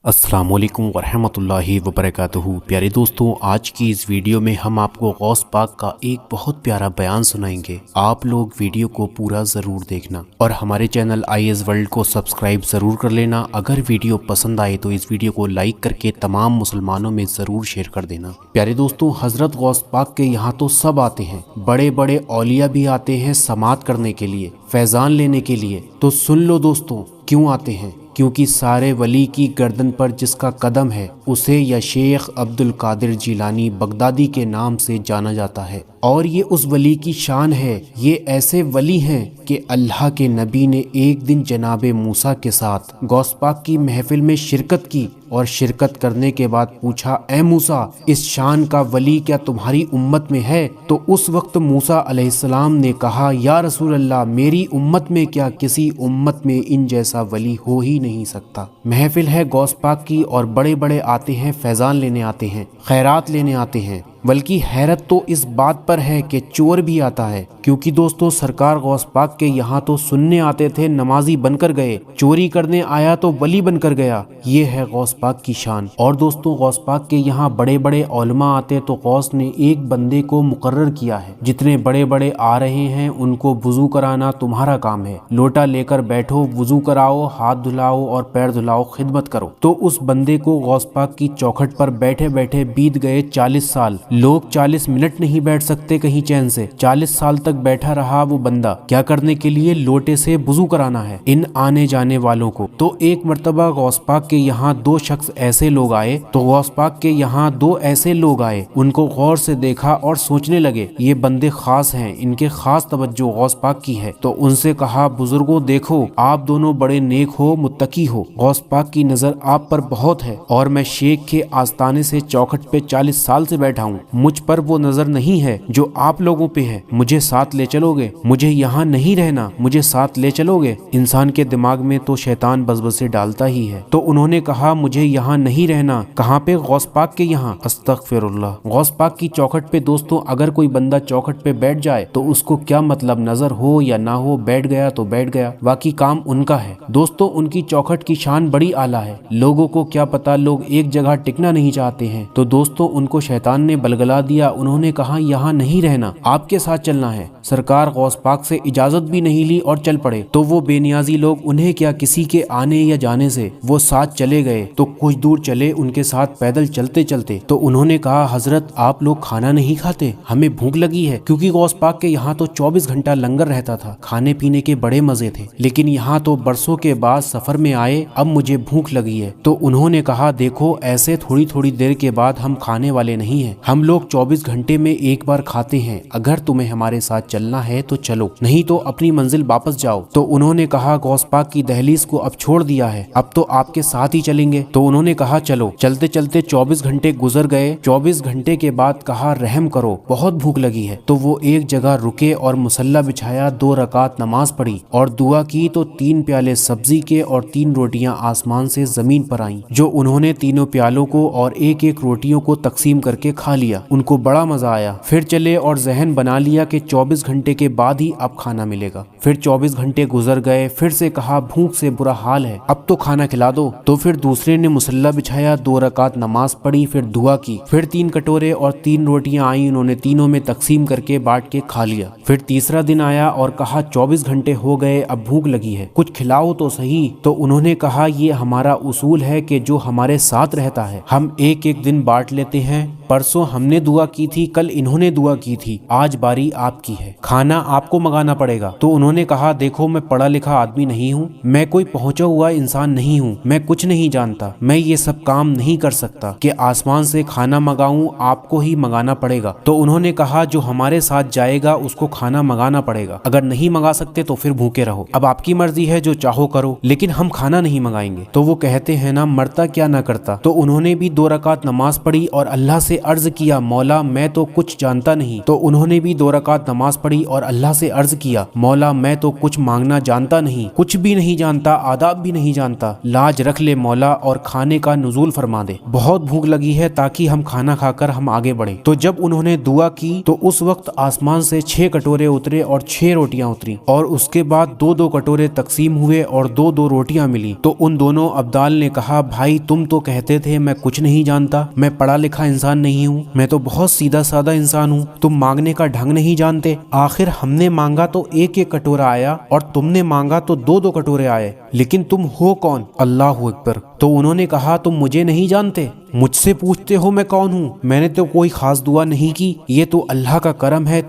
अस्सलाम वालेकुम वरहमतुल्लाहि वबरकातुहू। प्यारे दोस्तों, आज की इस वीडियो में हम आपको गौस पाक का एक बहुत प्यारा बयान सुनाएंगे। आप लोग वीडियो को पूरा ज़रूर देखना और हमारे चैनल IAS वर्ल्ड को सब्सक्राइब ज़रूर कर लेना। अगर वीडियो पसंद आए तो इस वीडियो को लाइक करके तमाम मुसलमानों में ज़रूर शेयर कर देना। प्यारे दोस्तों, हज़रत गौस पाक के यहाँ तो सब आते हैं, बड़े बड़े औलिया भी आते हैं समात करने के लिए, फैज़ान लेने के लिए। तो सुन लो दोस्तों, क्यों आते हैं? क्योंकि सारे वली की गर्दन पर जिसका कदम है उसे या शेख अब्दुल कादिर जिलानी बगदादी के नाम से जाना जाता है, और ये उस वली की शान है। ये ऐसे वली हैं कि अल्लाह के नबी ने एक दिन जनाबे मूसा के साथ गौस पाक की महफिल में शिरकत की और शिरकत करने के बाद पूछा, ए मूसा, इस शान का वली क्या तुम्हारी उम्मत में है? तो उस वक्त मूसा अलैहिस्सलाम ने कहा, या रसूल अल्लाह, मेरी उम्मत में क्या, किसी उम्मत में इन जैसा वली हो ही नहीं सकता। महफिल है गौस पाक की और बड़े बड़े आते हैं, फैज़ान लेने आते हैं, खैरात लेने आते हैं। बल्कि हैरत तो इस बात पर है कि चोर भी आता है, क्योंकि दोस्तों सरकार गौस पाक के यहाँ तो सुनने आते थे, नमाजी बनकर गए, चोरी करने आया तो वली बनकर गया। ये है गौस पाक की शान। और दोस्तों, गौस पाक के यहाँ बड़े बड़े उलमा आते तो गौस ने एक बंदे को मुकर्रर किया है, जितने बड़े बड़े आ रहे हैं उनको वुजू कराना तुम्हारा काम है। लोटा लेकर बैठो, वुजू कराओ, हाथ धुलाओ और पैर धुलाओ, खिदमत करो। तो उस बंदे को गौस पाक की चौखट पर बैठे बैठे बीत गए 40 साल। लोग 40 मिनट नहीं बैठ सकते कहीं चैन से। 40 साल तक बैठा रहा वो बंदा, क्या करने के लिए? लोटे से वुजू कराना है इन आने जाने वालों को। तो एक मर्तबा गौस पाक के यहाँ दो शख्स ऐसे लोग आए, तो गौस पाक के यहाँ दो ऐसे लोग आए, उनको गौर से देखा और सोचने लगे ये बंदे खास हैं, इनके खास तवज्जो गौस पाक की है। तो उनसे कहा, बुजुर्गों देखो, आप दोनों बड़े नेक हो, मुत्तकी हो, गौस पाक की नजर आप पर बहुत है, और मैं शेख के आस्ताने से चौखट पे 40 साल से बैठा हूँ, मुझ पर वो नजर नहीं है जो आप लोगों पे है। मुझे साथ ले चलोगे? मुझे यहाँ नहीं रहना, मुझे साथ ले चलोगे? इंसान के दिमाग में तो शैतान बसबसे डालता ही है। तो उन्होंने कहा, मुझे यहाँ नहीं रहना। कहाँ पे? गौस पाक के यहाँ। अस्तगफिरुल्लाह। गौस पाक की चौखट पे दोस्तों अगर कोई बंदा चौखट पे बैठ जाए तो उसको क्या मतलब, नजर हो या ना हो, बैठ गया तो बैठ गया, बाकी काम उनका है। दोस्तों उनकी चौखट की शान बड़ी आला है। लोगों को क्या पता, लोग एक जगह टिकना नहीं चाहते हैं। तो दोस्तों उनको शैतान ने बलगला दिया। उन्होंने कहा, यहाँ नहीं रहना, आपके साथ चलना है। सरकार गौस पाक से इजाजत भी नहीं ली और चल पड़े। तो वो बेनियाजी लोग, उन्हें क्या, किसी के आने या जाने से वो साथ चले गए। तो कुछ दूर चले उनके साथ पैदल चलते चलते। तो उन्होंने कहा, हजरत आप लोग खाना नहीं खाते? हमें भूख लगी है। क्योंकि गौस पाक के यहाँ तो 24 घंटा लंगर रहता था, खाने पीने के बड़े मजे थे, लेकिन यहाँ तो बरसों के बाद सफर में आए, अब मुझे भूख लगी है। तो उन्होंने कहा, देखो ऐसे थोड़ी थोड़ी देर के बाद हम खाने वाले नहीं हैं, हम लोग 24 घंटे में एक बार खाते हैं। अगर तुम्हें हमारे साथ चलना है तो चलो, नहीं तो अपनी मंजिल वापस जाओ। तो उन्होंने कहा, गौस पाक की दहलीज को अब छोड़ दिया है, अब तो आपके साथ ही चलेंगे। तो उन्होंने कहा, चलो। चलते चलते 24 घंटे गुजर गए। 24 घंटे के बाद कहा, रहम करो, बहुत भूख लगी है। तो वो एक जगह रुके और मुसल्ला बिछाया, 2 रकात नमाज पढ़ी और दुआ की। तो 3 प्याले सब्जी के और 3 रोटियां आसमान से जमीन पर आईं, जो उन्होंने तीनों प्यालों को और एक एक रोटियों को तकसीम करके खा लिया। उनको बड़ा मजा आया। फिर चले और जहन बना लिया कि 24 घंटे के बाद ही अब खाना मिलेगा। फिर 24 घंटे गुजर गए। फिर से कहा, भूख से बुरा हाल है, अब तो खाना खिला दो। तो फिर दूसरे ने मुसल्ला बिछाया, 2 रकात नमाज पढ़ी, फिर दुआ की। फिर 3 कटोरे और 3 रोटियां आई, उन्होंने तीनों में तकसीम करके बांट के खा लिया। फिर तीसरा दिन आया और कहा, 24 घंटे हो गए, अब भूख लगी है, कुछ खिलाओ तो सही। तो उन्होंने कहा, ये हमारा उसूल है कि जो हमारे साथ रहता है हम एक एक दिन बांट लेते हैं। परसों हमने दुआ की थी, कल इन्होंने दुआ की थी, आज बारी आपकी है, खाना आपको मंगाना पड़ेगा। तो उन्होंने कहा, देखो मैं पढ़ा लिखा आदमी नहीं हूँ, मैं कोई पहुंचा हुआ इंसान नहीं हूँ, मैं कुछ नहीं जानता, मैं ये सब काम नहीं कर सकता कि आसमान से खाना मंगाऊं, आपको ही मंगाना पड़ेगा। तो उन्होंने कहा, जो हमारे साथ जाएगा उसको खाना मंगाना पड़ेगा, अगर नहीं मंगा सकते तो फिर भूखे रहो, अब आपकी मर्जी है, जो चाहो करो, लेकिन हम खाना नहीं मंगाएंगे। तो वो कहते हैं ना, मरता क्या ना करता। तो उन्होंने भी 2 रकात नमाज पढ़ी और अल्लाह से अर्ज किया मौला मैं तो कुछ जानता नहीं। तो उन्होंने भी 2 रकात नमाज पढ़ी और अल्लाह से अर्ज किया मौला मैं तो कुछ मांगना जानता नहीं, कुछ भी नहीं जानता, आदाब भी नहीं जानता, लाज रख ले मौला और खाने का नुज़ूल फरमा दे, बहुत भूख लगी है ताकि हम खाना खाकर हम आगे बढ़े। तो जब उन्होंने दुआ की तो उस वक्त आसमान से 6 कटोरे उतरे और 6 रोटियां उतरी और उसके बाद 2-2 कटोरे तकसीम हुए और 2-2 रोटियां मिली। तो उन दोनों अब्दाल ने कहा भाई तुम तो कहते थे मैं कुछ नहीं जानता, मैं पढ़ा लिखा इंसान नहीं हूँ, मैं तो बहुत सीधा साधा इंसान हूँ, तुम मांगने का ढंग नहीं जानते। आखिर हमने मांगा तो 1-1 कटोरा आया और तुमने मांगा तो 2-2 कटोरे आए, लेकिन तुम हो कौन? अल्लाहु अकबर। तो उन्होंने कहा तुम मुझे नहीं जानते, मुझसे पूछते हो मैं कौन हूँ? मैंने तो कोई खास दुआ नहीं की, ये तो अल्लाह का करम है,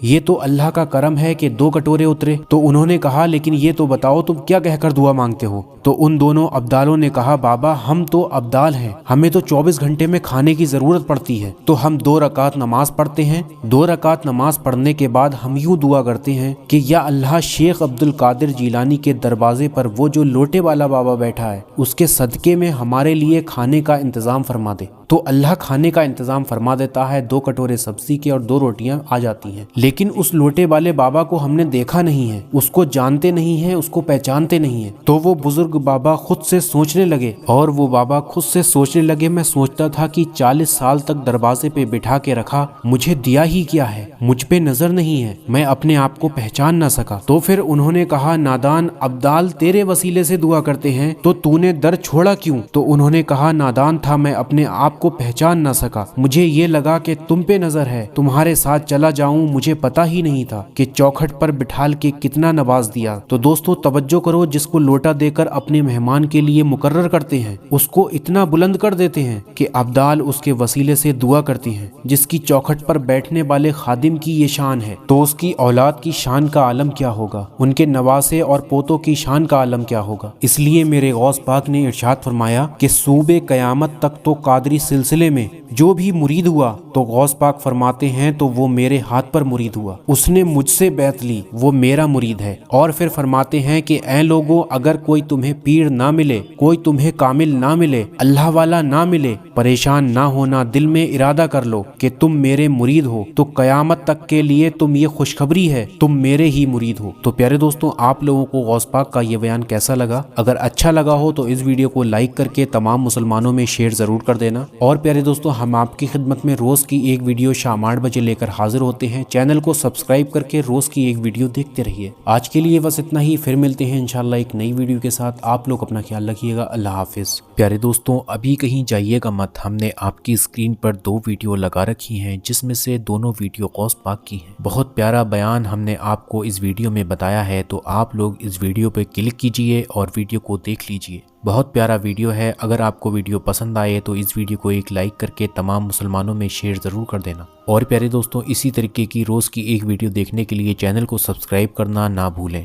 ये तो अल्लाह का करम है कि 2 कटोरे उतरे। तो उन्होंने कहा लेकिन ये तो बताओ तुम क्या कहकर दुआ मांगते हो? तो उन दोनों अब्दालों ने कहा बाबा हम तो अब्दाल हैं, हमें तो 24 घंटे में खाने की जरूरत पड़ती है, तो हम 2 रकात नमाज पढ़ते हैं। 2 रकात नमाज पढ़ने के बाद हम यूँ दुआ करते हैं कि या अल्लाह शेख अब्दुल कादिर जीलानी के दरवाजे पर वो जो लोटे वाला बाबा बैठा है उसके सदके में हमारे लिए खाने का इंतजाम फरमा दे। तो अल्लाह खाने का इंतजाम फरमा देता है, 2 कटोरे सब्जी के और 2 रोटियां आ जाती हैं। लेकिन उस लोटे वाले बाबा को हमने देखा नहीं है, उसको जानते नहीं है, उसको पहचानते नहीं है। तो वो बुजुर्ग बाबा खुद से सोचने लगे और वो बाबा खुद से सोचने लगे मैं सोचता था कि 40 साल तक दरवाजे पे बिठा के रखा, मुझे दिया ही क्या है, मुझ पे नजर नहीं है, मैं अपने आप को पहचान ना सका। तो फिर उन्होंने कहा नादान अब्दाल तेरे वसीले से दुआ करते हैं तो तूने दर छोड़ा क्यों? तो उन्होंने कहा नादान था मैं, अपने आप को पहचान ना सका, मुझे ये लगा कि तुम पे नजर है, तुम्हारे साथ चला जाऊं, मुझे पता ही नहीं था कि चौखट पर बिठाल के कितना नवाज दिया। तो दोस्तों तवज्जो करो, जिसको लोटा देकर अपने मेहमान के लिए मुकर्रर करते हैं उसको इतना बुलंद कर देते हैं कि अब्दाल उसके वसीले से दुआ करती हैं। जिसकी चौखट पर बैठने वाले खादिम की ये शान है तो उसकी औलाद की शान का आलम क्या होगा, उनके नवासे और पोतों की शान का आलम क्या होगा। इसलिए मेरे गौस पाक ने इरशाद फरमाया कि सूबे कयामत तक तो कादरी सिलसिले में जो भी मुरीद हुआ तो गौस पाक फरमाते हैं तो वो मेरे हाथ पर मुरीद हुआ, उसने मुझसे बैत ली, वो मेरा मुरीद है। और फिर फरमाते हैं कि ऐ लोगों अगर कोई तुम्हें पीर ना मिले, कोई तुम्हें कामिल ना मिले, अल्लाह वाला ना मिले, परेशान ना होना, दिल में इरादा कर लो कि तुम मेरे मुरीद हो तो कयामत तक के लिए तुम ये खुशखबरी है तुम मेरे ही मुरीद हो। तो प्यारे दोस्तों आप लोगों को गौस पाक का ये बयान कैसा लगा? अगर अच्छा लगा हो तो इस वीडियो को लाइक करके तमाम मुसलमानों में शेयर जरूर कर देना। और प्यारे दोस्तों हम आपकी खिदमत में रोज की एक वीडियो शाम 8 बजे लेकर हाजिर होते हैं। चैनल को सब्सक्राइब करके रोज की एक वीडियो देखते रहिए। आज के लिए बस इतना ही, फिर मिलते हैं इंशाल्लाह एक नई वीडियो के साथ। आप लोग अपना ख्याल रखिएगा। अल्लाह हाफिज। प्यारे दोस्तों अभी कहीं जाइएगा मत, हमने आपकी स्क्रीन पर 2 वीडियो लगा रखी हैं जिसमें से दोनों वीडियो गौस पाक की हैं। बहुत प्यारा बयान हमने आपको इस वीडियो में बताया है, तो आप लोग इस वीडियो पर क्लिक कीजिए और वीडियो को देख लीजिए। बहुत प्यारा वीडियो है। अगर आपको वीडियो पसंद आए तो इस वीडियो को एक लाइक करके तमाम मुसलमानों में शेयर ज़रूर कर देना। और प्यारे दोस्तों इसी तरीके की रोज़ की एक वीडियो देखने के लिए चैनल को सब्सक्राइब करना ना भूलें।